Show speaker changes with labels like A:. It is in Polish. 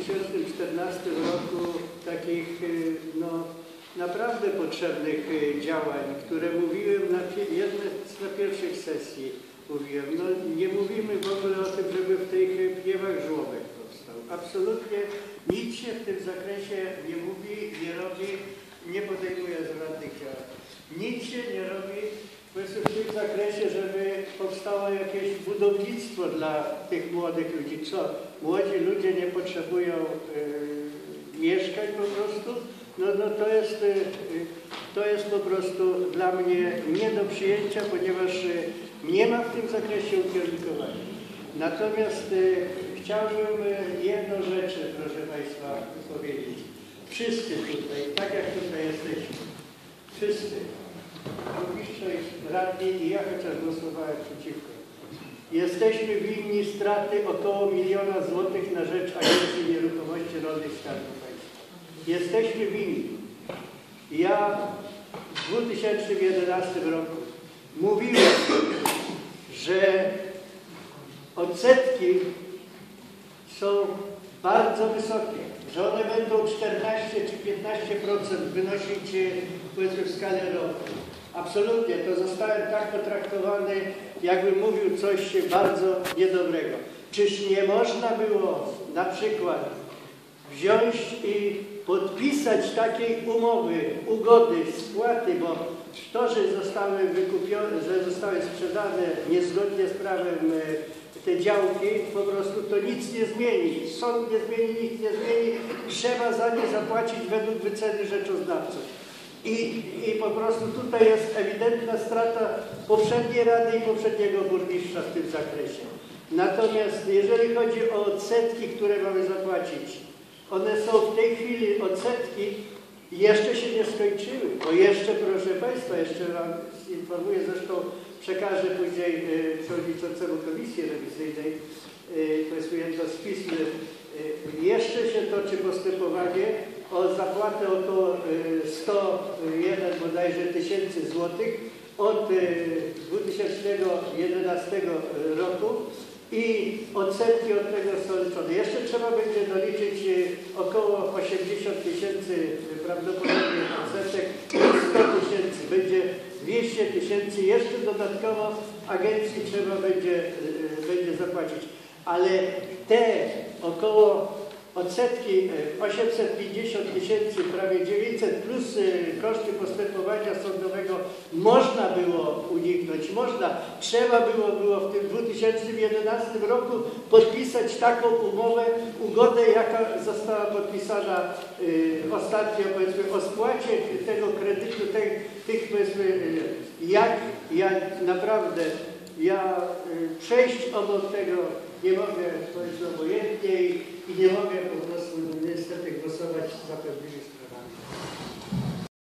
A: 2014 roku takich no, naprawdę potrzebnych działań, które mówiłem na pierwszych sesji. Mówiłem, no nie mówimy w ogóle o tym, żeby w tych Pniewach żłobek powstał. Absolutnie nic się w tym zakresie nie mówi, nie robi, nie podejmuje żadnych działań. Nic się nie robi w tym zakresie, żeby powstało jakieś budownictwo dla tych młodych ludzi. Co? Młodzi ludzie nie potrzebują mieszkań po prostu? No to jest po prostu dla mnie nie do przyjęcia, ponieważ nie ma w tym zakresie ukierunkowania. Natomiast chciałbym jedną rzecz, proszę Państwa, powiedzieć. Wszyscy tutaj, tak jak tutaj jesteśmy, wszyscy, burmistrzowie, radni i ja chociaż głosowałem przeciwko, jesteśmy winni straty około 1 000 000 złotych na rzecz Agencji Nieruchomości Rolnych Skarbu Państwa. Jesteśmy winni. Ja w 2011 roku mówiłem, że odsetki są bardzo wysokie, że one będą 14 czy 15% wynosić powiedzmy w skali roku. Absolutnie, to zostałem tak potraktowany, jakbym mówił coś bardzo niedobrego. Czyż nie można było na przykład wziąć i podpisać takiej umowy, ugody, spłaty, bo to, że zostały wykupione, że zostały sprzedane niezgodnie z prawem te działki, po prostu to nic nie zmieni. Sąd nie zmieni, nic nie zmieni. Trzeba za nie zapłacić według wyceny rzeczoznawców. I po prostu tutaj jest ewidentna strata poprzedniej rady i poprzedniego burmistrza w tym zakresie. Natomiast jeżeli chodzi o odsetki, które mamy zapłacić, one są w tej chwili odsetki i jeszcze się nie skończyły. Bo jeszcze, proszę Państwa, jeszcze Wam informuję, zresztą przekażę później przewodniczącemu Komisji Rewizyjnej, powiedzmy jedno z pism, jeszcze się toczy postępowanie o zapłatę około 101 bodajże tysięcy złotych od 2011 roku i odsetki od tego są liczone. Jeszcze trzeba będzie doliczyć około 80 000 prawdopodobnie odsetek, 100 000, będzie 200 000, jeszcze dodatkowo agencji trzeba będzie zapłacić. Ale te około odsetki 850 000, prawie 900 plus koszty postępowania sądowego można było uniknąć. Można. Trzeba było w tym 2011 roku podpisać taką ugodę, jaka została podpisana ostatnio, powiedzmy, o spłacie tego kredytu, tych powiedzmy, jak naprawdę ja przejść obok tego nie mogę, powiedzmy, obojętnie i nie mogę po prostu niestety głosować za pewnymi sprawami.